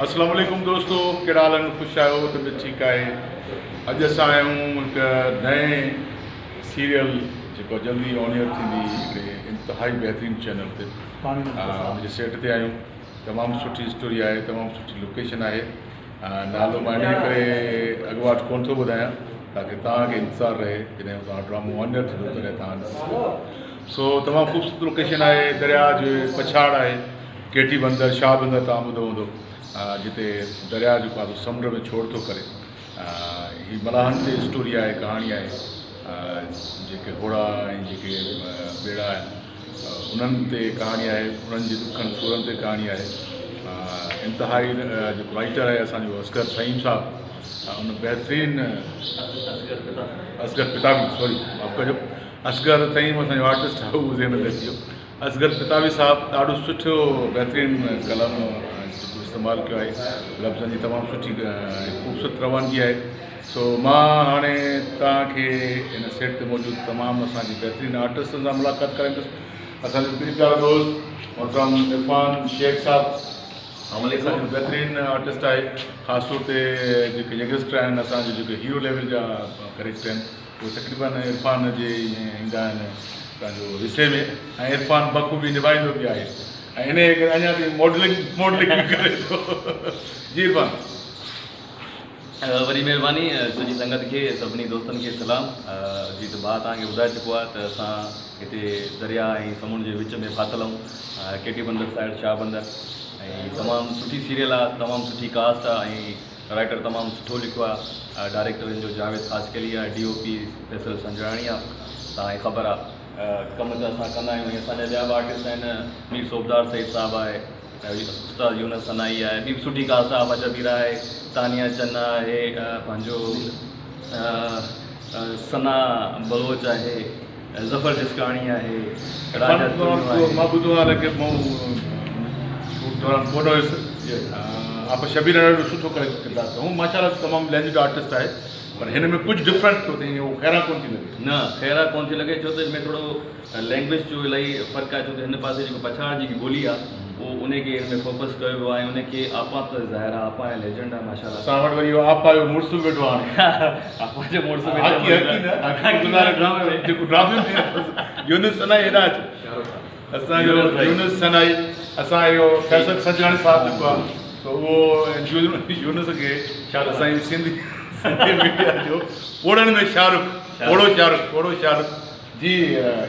अस्सलाम वालेकुम दोस्तों, कहिड़ा हाल आहिनि? ख़ुशि आहियो? तबियत ठीकु आहे? अॼु असां आया आहियूं हिकु नए सीरियल जेको जल्दी ऑनियर थींदी हिकिड़े इंतिहाई बहितरीनु चैनल ते। मुंहिंजे सेट ते आहियूं। तमामु सुठी स्टोरी आहे, तमामु सुठी लोकेशन आहे। नालो मां इन करे अॻुवाट कोन थो ॿुधायां ताकी तव्हांखे इंतज़ारु रहे जॾहिं तव्हां ड्रामो ऑनियर थींदो तॾहिं तव्हां ॾिसो। सो तमामु ख़ूबसूरत लोकेशन आहे, दरिया जे पछाड़ आहे, केटी बंदर, शाह बंदर तव्हां ॿुधो हूंदो, जिते दरिया जेको आहे समुंड में छोड़ थो करे। हीअ मलाहनि ते स्टोरी आहे, कहाणी आहे। जेके घोड़ा ऐं जेके ॿेड़ा आहिनि उन्हनि ते कहाणी आहे, उन्हनि जे दुखनि सूरनि ते कहाणी आहे। इंतिहाई जेको राइटर आहे असांजो असगर सईम साहब, उन बहितरीनु असगर पितावी, सॉरी माफ़ु कजो, असगर सईम असांजो आर्टिस्ट आहे, उहो ज़हन में अची वियो। असगर पितावी साहब ॾाढो सुठो बहितरीनु कलम इस्तेमालु कयो आहे, लफ़्ज़नि जी तमामु सुठी ख़ूबसूरत रवानगी आहे। सो मां हाणे तव्हांखे हिन सेट ते मौजूदु तमामु असांजी बहितरीनु आर्टिस्टनि सां मुलाक़ात कराईंदुसि। असांजो ॿिनि प्यारो दोस्त मोहतरम इरफान शेख साहब असांजो बहितरीनु आर्टिस्ट आहे। ख़ासि तौर ते जेके यंगस्टर आहिनि, असांजे जेके हीरो लेवल जा करेक्टर आहिनि, उहे तक़रीबन इरफान जे ईंदा आहिनि पंहिंजो हिसे में, ऐं इरफान बख़ूबी निभाईंदो बि आहे, ऐं इन करे अञा बि मॉडलिंग करे थो। जी इरफान वरी महिरबानी सॼी संगत खे, सभिनी दोस्तनि खे सलाम। जी त भाउ तव्हांखे ॿुधाए चुको आहे त असां हिते दरिया ऐं समुंड जे विच में फाथल आहियूं, केटी बंदर साइड, शाह बंदर। ऐं तमामु सुठी सीरियल आहे, तमामु सुठी कास्ट आहे, ऐं राइटर तमामु सुठो लिखियो आहे। डायरेक्टर जो जावेद ख़ासकली आहे, DOP फैसल संजराणी आहे, तव्हांखे ख़बर आहे। कमु त असां कंदा आहियूं। असांजा ॿिया बि आर्टिस्ट आहिनि, मीर सोबदार सईद साहब आहे, उस्ताद यूनस सनाई आहे, ॿी बि सुठी कास्ट आहे, मजबीर आहे, तानिया चन्ना आहे, पंहिंजो सना बलोच आहे, ज़फ़र जिस्काणी आहे। मां ॿुधो आहे कि दौरान कोन हुयुसि, आप शबीर ॾाढो सुठो करे किरदारु कयूं, माशाल्लाह तमामु लैंग्वेज आर्टिस्ट आहे, पर हिन में कुझु डिफरेंट थो थिए, उहो खैरा कोन थी लॻे। न खैरा कोन थी लॻे, छो त हिन में थोरो लैंग्वेज जो इलाही फ़र्क़ु आहे, छो त हिन पासे जेको पछाड़ जी ॿोली आहे उहो उनखे हिन में फोकस कयो वियो आहे, उनखे आपा त ज़ाहिर आहे, आपा ऐं लेजेंड आहे माशाल्लाह। असां वटि वरी इहो आपा जो मुड़ुसु वेठो आहे, आपा जो मुड़ुसु जेको ड्रामे में यूनुस सनाई हेॾा अचे, असांजो यूनुस सनाई, असां इहो फैसल संजराणी साहिबु जेको आहे त उहो यूनुस खे असांजी सिंधी मीडिया जो ओड़नि में शाहरुख, ओड़ो शाहरुख जी।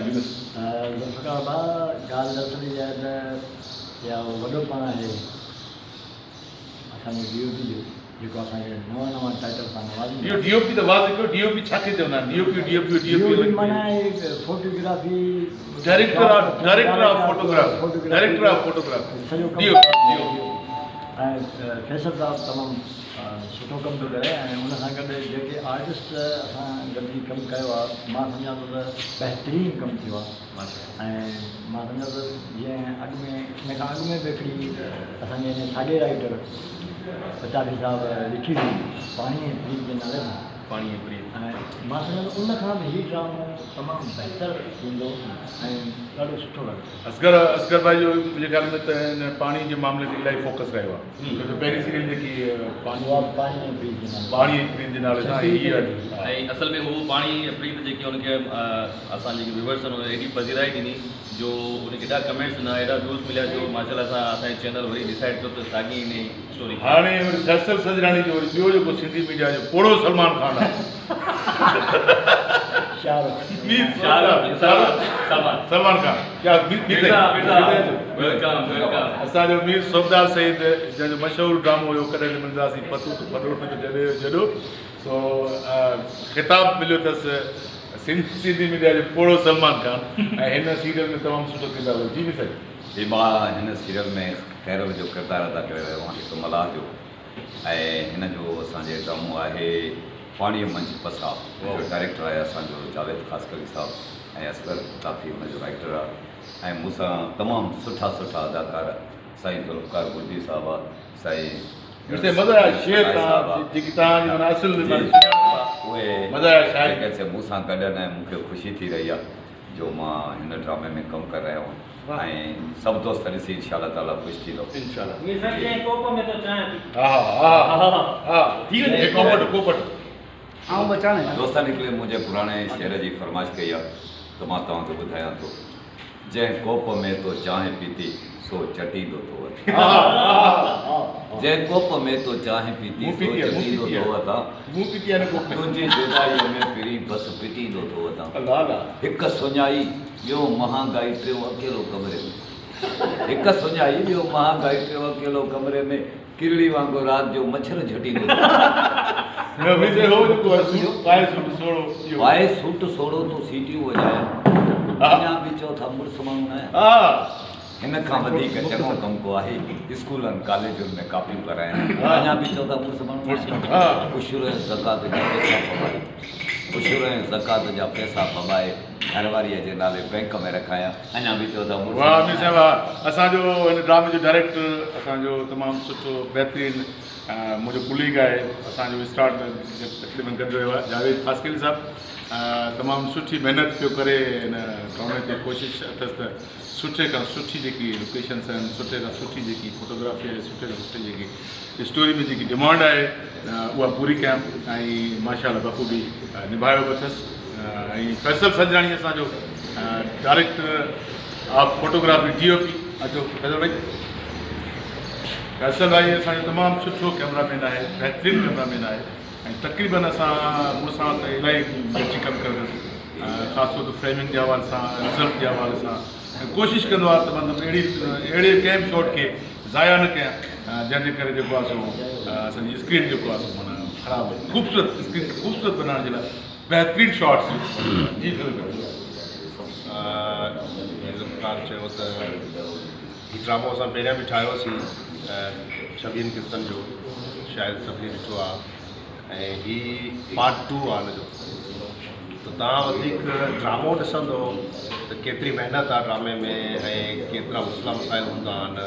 यूनुस ॻाल्हि दरअसल इहा आहे त इहा वॾोपण आहे असांजे DOP जो, जेको असांखे नवां टाइटल सां नवाज़ी। इहो DOP त वाज़े कयो, DOP छा खे चवंदा आहिनि? DOP माना फोटोग्राफी, डायरेक्टर ऑफ फोटोग्राफी सॼो कमु। ऐं फैसल साहब तमामु सुठो कमु थो करे, ऐं हुन सां गॾु जेके आर्टिस्ट असां गॾिजी कमु कयो आहे, मां सम्झां थो त बहितरीनु कमु थियो आहे। ऐं मां सम्झां थो जीअं अॻु में हिन खां अॻु में बि हिकिड़ी असांजे हिन साॻे राइटर पताबी साहब लिखी हुई, पाणी ऐं प्रीत जे नाले सां, पाणी ऐं प्रीत, ऐं मां सम्झां थो उन खां बि हीउ ड्रामो तमामु बहितरु थींदो ऐं ॾाढो सुठो लॻंदो। असगर भाई जो मुंहिंजे ख़्याल में त हिन पाणी जे मामले ते इलाही फोकस रहियो आहे, छो त पहिरीं सीरियल जेकी पाणी ऐं प्रीत जे नाले सां हीअ आहे, ऐं असल में उहो पाणी ऐं प्रीत जेकी हुनखे असां जेके व्यूवर्स आहिनि एॾी पज़ीराई ॾिनी, जो उनखे एॾा कमेंट्स ॾिना, एॾा व्यूज़ मिलिया, जो माशाल्लाह सां असांजे चैनल वरी डिसाइड कयो त साॻी इन स्टोरी। हाणे वरी फैसल संजराणी जो वरी ॿियो जेको सिंधी मीडिया जो पोड़ो सलमान खान आहे, सलमान खान असांजो मीर सोबदार सईद जंहिंजो मशहूरु ड्रामो हुयो कॾहिं मिलंदासीं पतो जॾहिं। सो ख़िताब मिलियो अथसि सिंधी मीडिया जो पोड़ो सलमान खान, ऐं हिन सीरियल में तमामु सुठो किरदारु हुयो। जी बि साईं, जी मां हिन सीरियल में खैरल जो किरदारु अदा करे रहियो आहियां, हिकु मलाह जो। ऐं हिन जो असांजे ड्रामो आहे पाणीअ मंझि पसा, जो डायरेक्टर आहे असांजो जावेद ख़ासकली साहब, ऐं असगर काफ़ी हुनजो राइटर आहे। ऐं मूंसां तमामु सुठा अदाकार साईं ज़ुल्फ़कार बुर्जी साहब आहे, साईं उहे मूंसां गॾु आहिनि, ऐं मूंखे ख़ुशी थी रही आहे जो मां हिन ड्रामे में कमु करे रहियो आहियां। ऐं सभु दोस्त ॾिसी इंशा ताला ख़ुशि थींदो। इंशाल्लाह कोप में तो चाय हा थी वञे कोपट आऊं बचाने दोस्तनि हिकिड़े मुंहिंजे पुराणे शेर जी फरमाइश कई आहे त मां तव्हांखे ॿुधायां थो, जंहिं कोप में तो चांहि पीती सो चटींदो तो वञे। जंहिं कोप में तो चांहि पीती सो चटींदो तो वञा, तुंहिंजी जुदाईअ में पिरी बस पिटींदो तो वञा। हिकु सुञाई ॿियो महांगाई टियों अकेलो कमरे में, हिकु सुञाई ॿियो महांगाई टियों अकेलो कमरे में, किरड़ी वांगुरु राति जो मच्छर झटींदो पाए सूट सोड़ो तो सीटियूं वॼाए, अञा बि चओ था मुड़ुस माण्हू न आहे। हिन खां वधीक चङो कमु को आहे स्कूलनि कॉलेजुनि में कापियूं कराइनि, अञा बि चओ था मुड़ुस माण्हू उशूर ऐं ज़कात जा पैसा पवाए, उशूर ऐं ज़कात जा पैसा पवाए घरवारीअ जे नाले बैंक में रखाया, अञा बि चओ था मुड़ुस। वाह अमीर साहिब, असांजो हिन ड्रामे जो डायरेक्टर असांजो तमामु सुठो बहितरीनु मुंहिंजो कुलीग आहे, असांजो स्टार्ट तक़रीबन गॾु रहियो आहे जावेद ख़ासकिल साहिबु, तमामु सुठी महिनत पियो करे हिन ड्रामे ते कोशिशि अथसि त सुठे खां सुठी जेकी लोकेशन्स आहिनि, सुठे खां सुठी जेकी फोटोग्राफी आहे, सुठे खां सुठी जेकी स्टोरी में जेकी डिमांड आहे उहा पूरी कयां ऐं माशाअल्लाह बख़ूबी निभायो बि अथसि। ऐं फैसल संजराणी असांजो डायरेक्टर ऑफ फोटोग्राफी DOP, अचो फैसल भाई। फैसल भाई असांजो तमामु सुठो कैमरामैन आहे, बहितरीनु कैमरामैन आहे ऐं तक़रीबन असां मूंसां त इलाही अची कमु कंदुसि, ख़ासि तौर ते फ्रेमिंग जे हवाले सां, रिज़ल्ट जे हवाले सां कोशिशि कंदो आहे त मतिलबु अहिड़े कंहिं बि शॉट खे ज़ाया न कयां जंहिंजे करे जेको आहे सो असांजी स्क्रीन जेको आहे सो माना ख़राबु आहे। ख़ूबसूरत स्क्रीन खे ख़ूबसूरत बनाइण जे लाइ बहितरीनु शॉट्स जी चयो त हीउ ड्रामो असां पहिरियां बि ठाहियोसीं 26 किस्तनि जो, शायदि सभिनी ॾिठो आहे ऐं हीउ पार्ट 2 आहे हिनजो। त तव्हां वधीक ड्रामो ॾिसंदो त केतिरी महिनत आहे ड्रामे में ऐं केतिरा मसइला मसाइल हूंदा आहिनि,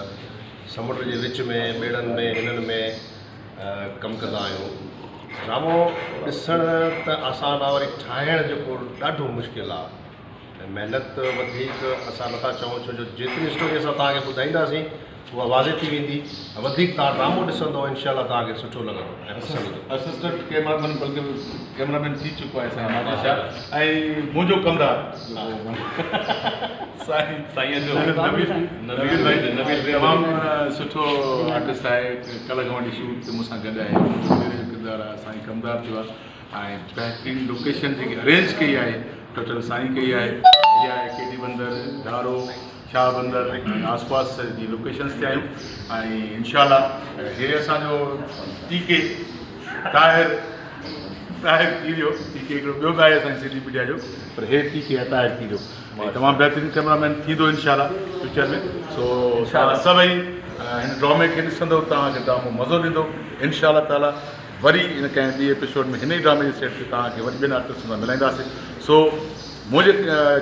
समुंड जे विच में ॿेड़नि में हिननि में कमु कंदा आहियूं। ड्रामो ॾिसणु त आसान आहे, वरी ठाहिणु जेको ॾाढो मुश्किल आहे ऐं महिनत वधीक असां नथा चऊं, छो जो जेतिरी स्टोरी असां तव्हांखे ॿुधाईंदासीं उहा वाज़े थी वेंदी, वधीक तव्हां ड्रामो ॾिसंदो इंशाअल्लाह तव्हांखे सुठो लॻंदो ऐं पसंदि ईंदो। असिस्टेंट कैमरामैन बल्कि कैमरामैन थी चुको आहे साईं माना शाह, ऐं मुंहिंजो कंदार साईं जो तमामु सुठो आर्टिस्ट आहे, कल्ह खां वठी शूट ते मूंसां गॾु आहे, मेरे जो किरदारु आहे साईं कमदार थियो आहे ऐं बहितरीनु लोकेशन जेकी अरेंज कई आहे टोटल साईं कई आहे, इहा आहे केडी बंदर, धारो, शाह बंदर ऐं आसपास जी लोकेशन्स ते आहियूं ऐं इंशाअल्लाह हे असांजो टीके ताहिर थी वियो, टीके हिकिड़ो ॿियो बि आहे असांजी सिंधी मीडिया जो, पर हे टीके ताहिर थी वियो ऐं तमामु बहितरीनु कैमरामैन थींदो इंशाअल्लाह फ्यूचर में। सो सभई हिन ड्रामे खे ॾिसंदो, तव्हांखे ड्रामो मज़ो ॾींदो इंशाअल्लाह ताला। वरी इन कंहिं ॿी एपिसोड में हिन ई ड्रामे जे सेट ते तव्हांखे वरी ॿिनि आर्टिस्ट सां मिलाईंदासीं। सो मुंहिंजे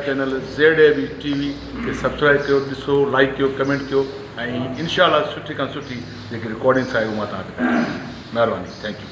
चैनल ZAB TV खे सब्सक्राइब कयो, ॾिसो, लाइक कयो, कमेंट कयो ऐं इंशाअल्लाह सुठी खां सुठी जेकी रिकॉर्डिंग्स आहे उहा मां तव्हांखे महिरबानी, थैंक यू।